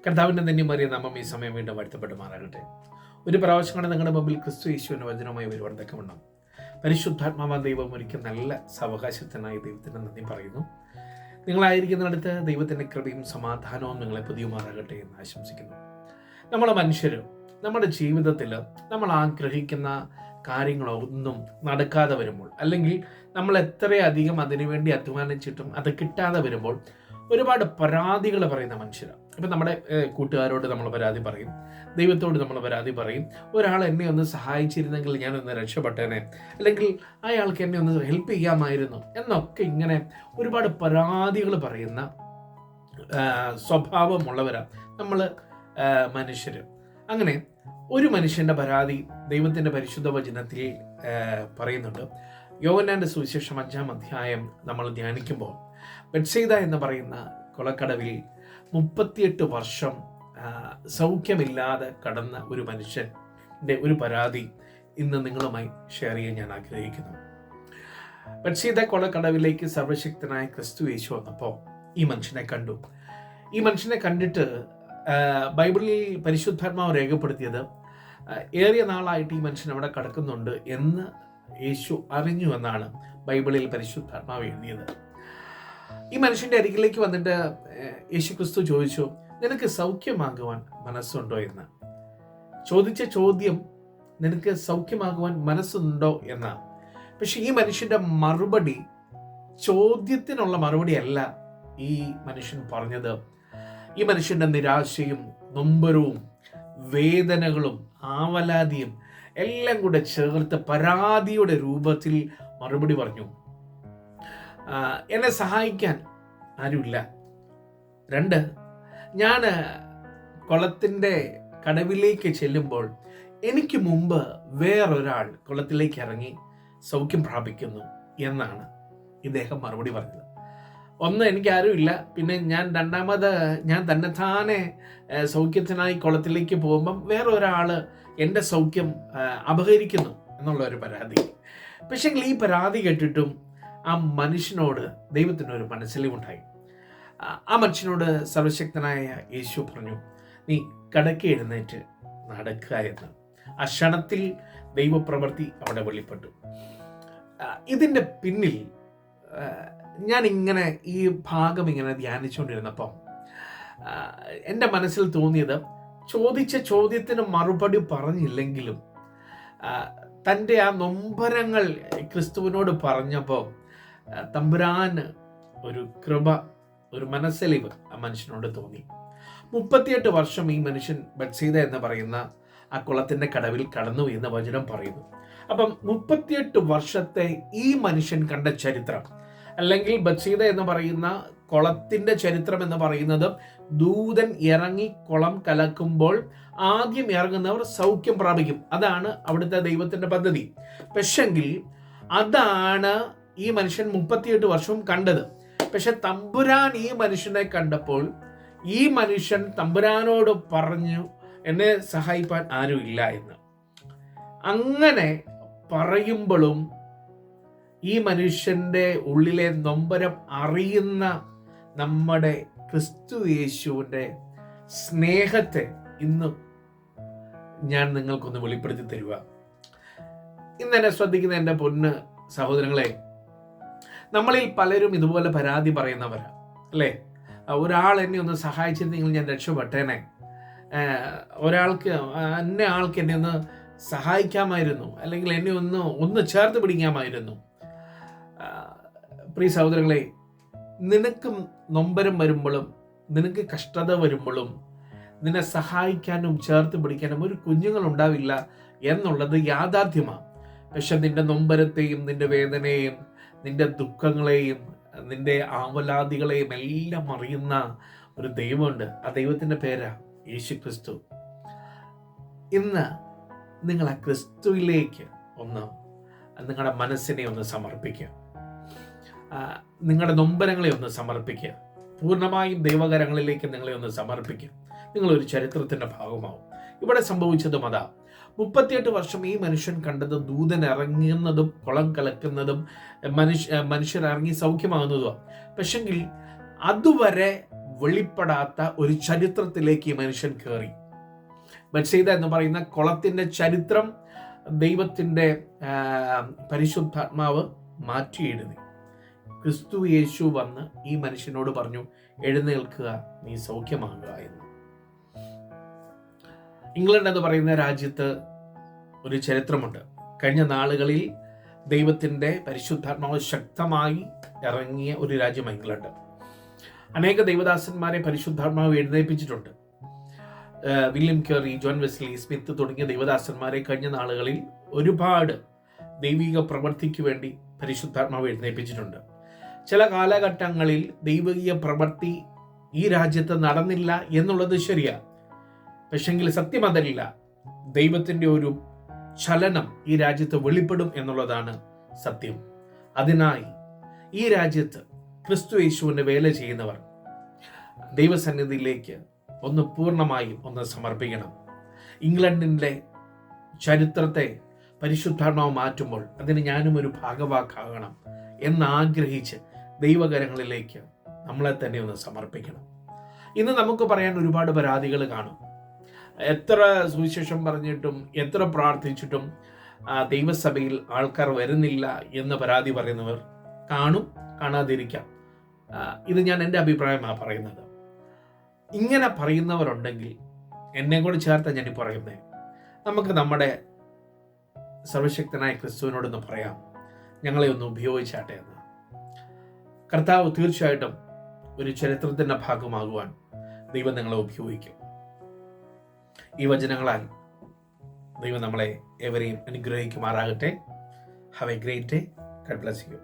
കർത്താവിൻ്റെ ധന്യമേറിയ നാമം ഈ സമയം വീണ്ടും വാഴ്ത്തപ്പെടുമാറാകട്ടെ. ഒരു പ്രാവശ്യം കൊണ്ട് നിങ്ങളുടെ മുമ്പിൽ ക്രിസ്തു യേശുവിൻ്റെ വചനവുമായി വരുവാൻ തക്കവണ്ണം പരിശുദ്ധാത്മാവാ ദൈവം ഒരിക്കൽ നല്ല സാവകാശത്തിനായി ദൈവത്തിന് നന്ദി പറയുന്നു. നിങ്ങളായിരിക്കുന്നിടത്ത് ദൈവത്തിൻ്റെ കൃപയും സമാധാനവും നിങ്ങളെ പുതിയുമാറാകട്ടെ എന്ന് ആശംസിക്കുന്നു. നമ്മളെ മനുഷ്യർ നമ്മുടെ ജീവിതത്തിൽ നമ്മൾ ആഗ്രഹിക്കുന്ന കാര്യങ്ങളൊന്നും നടക്കാതെ വരുമ്പോൾ, അല്ലെങ്കിൽ നമ്മൾ എത്രയധികം അതിനുവേണ്ടി അധ്വാനിച്ചിട്ടും അത് കിട്ടാതെ വരുമ്പോൾ ഒരുപാട് പരാതികൾ പറയുന്ന മനുഷ്യരാണ്. ഇപ്പം നമ്മുടെ കൂട്ടുകാരോട് നമ്മൾ പരാതി പറയും, ദൈവത്തോട് നമ്മൾ പരാതി പറയും. ഒരാൾ എന്നെ ഒന്ന് സഹായിച്ചിരുന്നെങ്കിൽ ഞാനൊന്ന് രക്ഷപ്പെട്ടേനെ, അല്ലെങ്കിൽ അയാൾക്ക് എന്നെ ഒന്ന് ഹെൽപ്പ് ചെയ്യാമായിരുന്നു എന്നൊക്കെ ഇങ്ങനെ ഒരുപാട് പരാതികൾ പറയുന്ന സ്വഭാവമുള്ളവരാണ് നമ്മൾ മനുഷ്യർ. അങ്ങനെ ഒരു മനുഷ്യൻ്റെ പരാതി ദൈവത്തിൻ്റെ പരിശുദ്ധ വചനത്തിൽ പറയുന്നുണ്ട്. യോഹന്നാന്റെ സുവിശേഷം 5-ാം അധ്യായം നമ്മൾ ധ്യാനിക്കുമ്പോൾ ബെത്സൈദ എന്ന് പറയുന്ന കൊലക്കടവിൽ 38 വർഷം സൗഖ്യമില്ലാതെ കടന്ന ഒരു മനുഷ്യൻ്റെ ഒരു പരാതി ഇന്ന് നിങ്ങളുമായി ഷെയർ ചെയ്യാൻ ഞാൻ ആഗ്രഹിക്കുന്നു. ബെത്സൈദ കൊലക്കടവിലേക്ക് സർവശക്തനായ ക്രിസ്തു യേശു വന്നപ്പോൾ ഈ മനുഷ്യനെ കണ്ടു. ഈ മനുഷ്യനെ കണ്ടിട്ട് ബൈബിളിൽ പരിശുദ്ധാത്മാവ് രേഖപ്പെടുത്തിയത് ഏറിയ നാളായിട്ട് ഈ മനുഷ്യൻ അവിടെ കിടക്കുന്നുണ്ട് എന്ന് യേശു അറിഞ്ഞു എന്നാണ് ബൈബിളിൽ പരിശുദ്ധാത്മാവ് എഴുതിയത്. ഈ മനുഷ്യൻ്റെ അരികിലേക്ക് വന്നിട്ട് യേശു ക്രിസ്തു ചോദിച്ചു, നിനക്ക് സൗഖ്യമാകുവാൻ മനസ്സുണ്ടോ എന്ന്. ചോദിച്ച ചോദ്യം നിനക്ക് സൗഖ്യമാകുവാൻ മനസ്സുണ്ടോ എന്നാണ്. പക്ഷെ ഈ മനുഷ്യൻ്റെ മറുപടി ചോദ്യത്തിനുള്ള മറുപടി അല്ല ഈ മനുഷ്യൻ പറഞ്ഞത്. ഈ മനുഷ്യൻ്റെ നിരാശയും നൊമ്പരവും വേദനകളും ആവലാതിയും എല്ലാം കൂടെ ചേർത്ത് പരാതിയുടെ രൂപത്തിൽ മറുപടി പറഞ്ഞു. എന്നെ സഹായിക്കാൻ ആരുമില്ല. 2, ഞാൻ കുളത്തിൻ്റെ കടവിലേക്ക് ചെല്ലുമ്പോൾ എനിക്ക് മുമ്പ് വേറൊരാൾ കുളത്തിലേക്ക് ഇറങ്ങി സൗഖ്യം പ്രാപിക്കുന്നു എന്നാണ് ഇദ്ദേഹം മറുപടി പറഞ്ഞത്. 1, എനിക്ക് ആരുമില്ല, പിന്നെ ഞാൻ തന്നെത്താനെ സൗഖ്യത്തിനായി കുളത്തിലേക്ക് പോകുമ്പം വേറൊരാൾ എൻ്റെ സൗഖ്യം അപഹരിക്കുന്നു എന്നുള്ള ഒരു പരാതി. പക്ഷേ ഈ പരാതി കേട്ടിട്ടും ആ മനുഷ്യനോട് ദൈവത്തിനൊരു മനസ്സിലുണ്ടായി. ആ മനുഷ്യനോട് സർവശക്തനായ യേശു പറഞ്ഞു, നീ കടക്ക് എഴുന്നേറ്റ് നടക്കുക എന്ന്. ആ ക്ഷണത്തിൽ ദൈവപ്രവൃത്തി അവിടെ വെളിപ്പെട്ടു. ഇതിൻ്റെ പിന്നിൽ ഞാൻ ഇങ്ങനെ ഈ ഭാഗം ഇങ്ങനെ ധ്യാനിച്ചുകൊണ്ടിരുന്നപ്പം എൻ്റെ മനസ്സിൽ തോന്നിയത്, ചോദിച്ച ചോദ്യത്തിന് മറുപടി പറഞ്ഞില്ലെങ്കിലും തൻ്റെ ആ നൊമ്പരങ്ങൾ ക്രിസ്തുവിനോട് പറഞ്ഞപ്പോൾ തമ്പുരാന് ഒരു കൃപ, ഒരു മനസ്സലിവ് ആ മനുഷ്യനോട് തോന്നി. 38 വർഷം ഈ മനുഷ്യൻ ബെത്സൈദ എന്ന് പറയുന്ന ആ കുളത്തിൻ്റെ കടവിൽ കടന്നു എന്ന് വചനം പറയുന്നു. അപ്പം 38 വർഷത്തെ ഈ മനുഷ്യൻ കണ്ട ചരിത്രം, അല്ലെങ്കിൽ ബെത്സൈദ എന്ന് പറയുന്ന കുളത്തിൻ്റെ ചരിത്രം എന്ന് പറയുന്നത്, ദൂതൻ ഇറങ്ങി കുളം കലക്കുമ്പോൾ ആദ്യം ഇറങ്ങുന്നവർ സൗഖ്യം പ്രാപിക്കും. അതാണ് അവിടുത്തെ ദൈവത്തിൻ്റെ പദ്ധതി. പക്ഷെങ്കിൽ അതാണ് ഈ മനുഷ്യൻ 38 വർഷവും കണ്ടത്. പക്ഷെ തമ്പുരാൻ ഈ മനുഷ്യനെ കണ്ടപ്പോൾ ഈ മനുഷ്യൻ തമ്പുരാനോട് പറഞ്ഞു, എന്നെ സഹായിപ്പാൻ ആരുമില്ല എന്ന്. അങ്ങനെ പറയുമ്പോഴും ഈ മനുഷ്യൻ്റെ ഉള്ളിലെ നൊമ്പരം അറിയുന്ന നമ്മുടെ ക്രിസ്തു യേശുവിൻ്റെ സ്നേഹത്തെ ഇന്ന് ഞാൻ നിങ്ങൾക്കൊന്ന് വെളിപ്പെടുത്തി തരുക. ഇന്നെന്നെ ശ്രദ്ധിക്കുന്ന എൻ്റെ പൊന്ന് സഹോദരങ്ങളെ, നമ്മളിൽ പലരും ഇതുപോലെ പരാതി പറയുന്നവരാണ്, അല്ലേ? ഒരാൾ എന്നെ ഒന്ന് സഹായിച്ചിരുന്നെങ്കിൽ ഞാൻ രക്ഷപ്പെട്ടേനെ, ആൾക്ക് എന്നെ ഒന്ന് സഹായിക്കാമായിരുന്നു, അല്ലെങ്കിൽ എന്നെ ഒന്ന് ചേർത്ത് പിടിക്കാമായിരുന്നു. പ്രിയ സഹോദരങ്ങളെ, നിനക്കും നൊമ്പരം വരുമ്പോഴും നിനക്ക് കഷ്ടത വരുമ്പോഴും നിന്നെ സഹായിക്കാനും ചേർത്ത് പിടിക്കാനും ഒരു കുഞ്ഞുങ്ങളുണ്ടാവില്ല എന്നുള്ളത് യാഥാർത്ഥ്യമാണ്. പക്ഷെ നിന്റെ നൊമ്പരത്തെയും നിന്റെ വേദനയെയും നിന്റെ ദുഃഖങ്ങളെയും നിന്റെ ആവലാതികളെയും എല്ലാം അറിയുന്ന ഒരു ദൈവമുണ്ട്. ആ ദൈവത്തിൻ്റെ പേരാ യേശു ക്രിസ്തു. ഇന്ന് നിങ്ങൾ ആ ക്രിസ്തുവിലേക്ക് നിങ്ങളുടെ മനസ്സിനെ ഒന്ന് സമർപ്പിക്കുക. നിങ്ങളുടെ നൊമ്പരങ്ങളെ ഒന്ന് സമർപ്പിക്കുക. പൂർണ്ണമായും ദൈവകരങ്ങളിലേക്ക് നിങ്ങളെ ഒന്ന് സമർപ്പിക്കുക. നിങ്ങളൊരു ചരിത്രത്തിൻ്റെ ഭാഗമാവും. ഇവിടെ സംഭവിച്ചതും അതാ. 38 വർഷം ഈ മനുഷ്യൻ കണ്ടത് ദൂതൻ ഇറങ്ങുന്നതും കുളം കലക്കുന്നതും മനുഷ്യരിറങ്ങി സൗഖ്യമാകുന്നതും. പക്ഷെങ്കിൽ അതുവരെ വെളിപ്പെടാത്ത ഒരു ചരിത്രത്തിലേക്ക് ഈ മനുഷ്യൻ കയറി. ബത്സയിദ എന്ന് പറയുന്ന കുളത്തിൻ്റെ ചരിത്രം ദൈവത്തിൻ്റെ പരിശുദ്ധാത്മാവ് മാറ്റി എഴുതി. ക്രിസ്തു യേശു വന്ന് ഈ മനുഷ്യനോട് പറഞ്ഞു, എഴുന്നേൽക്കുക, നീ സൗഖ്യമാകുക എന്ന്. ഇംഗ്ലണ്ട് എന്ന് പറയുന്ന രാജ്യത്ത് ഒരു ചരിത്രമുണ്ട്. കഴിഞ്ഞ നാളുകളിൽ ദൈവത്തിൻ്റെ പരിശുദ്ധാത്മാവ് ശക്തമായി ഇറങ്ങിയ ഒരു രാജ്യമാണ് ഇംഗ്ലണ്ട്. അനേക ദൈവദാസന്മാരെ പരിശുദ്ധാത്മാവ് എഴുന്നേൽപ്പിച്ചിട്ടുണ്ട്. വില്യം കെറി, ജോൺ വെസ്ലി സ്മിത്ത് തുടങ്ങിയ ദൈവദാസന്മാരെ കഴിഞ്ഞ നാളുകളിൽ ഒരുപാട് ദൈവിക പ്രവൃത്തിക്ക് വേണ്ടി പരിശുദ്ധാത്മാവ് എഴുന്നേൽപ്പിച്ചിട്ടുണ്ട്. ചില കാലഘട്ടങ്ങളിൽ ദൈവിക പ്രവൃത്തി ഈ രാജ്യത്ത് നടന്നില്ല എന്നുള്ളത് ശരിയാണ്. പക്ഷെങ്കിൽ സത്യം അതല്ല. ദൈവത്തിൻ്റെ ഒരു ചലനം ഈ രാജ്യത്ത് വെളിപ്പെടും എന്നുള്ളതാണ് സത്യം. അതിനായി ഈ രാജ്യത്ത് ക്രിസ്തു യേശുവിൻ്റെ വേല ചെയ്യുന്നവർ ദൈവസന്നിധിയിലേക്ക് പൂർണ്ണമായും സമർപ്പിക്കണം. ഇംഗ്ലണ്ടിൻ്റെ ചരിത്രത്തെ പരിശുദ്ധാത്മാവ് മാറ്റുമ്പോൾ അതിന് ഞാനും ഒരു ഭാഗവാക്കാകണം എന്നാഗ്രഹിച്ച് ദൈവകരങ്ങളിലേക്ക് നമ്മളെ തന്നെ സമർപ്പിക്കണം. ഇന്ന് നമുക്ക് പറയാൻ ഒരുപാട് പരാതികൾ കാണും. എത്ര സുവിശേഷം പറഞ്ഞിട്ടും എത്ര പ്രാർത്ഥിച്ചിട്ടും ദൈവസഭയിൽ ആൾക്കാർ വരുന്നില്ല എന്ന് പരാതി പറയുന്നവർ കാണും, കാണാതിരിക്കാം. ഇത് ഞാൻ എൻ്റെ അഭിപ്രായമാണ് പറയുന്നത്. ഇങ്ങനെ പറയുന്നവരുണ്ടെങ്കിൽ എന്നെ കൂടി ചേർത്ത് ഞാൻ പറയുന്നത്, നമുക്ക് നമ്മുടെ സർവശക്തനായ ക്രിസ്തുവിനോടൊന്ന് പറയാം, ഞങ്ങളെ ഒന്ന് ഉപയോഗിച്ചാട്ടെ എന്ന്. കർത്താവ് തീർച്ചയായിട്ടും ഒരു ചരിത്രത്തിൻ്റെ ഭാഗമാകുവാൻ ദൈവം നിങ്ങളെ ഉപയോഗിക്കും. ഈ വചനങ്ങളാൽ ദൈവം നമ്മളെ ഏവരെയും അനുഗ്രഹിക്കുമാറാകട്ടെ. Have A great day. God bless you.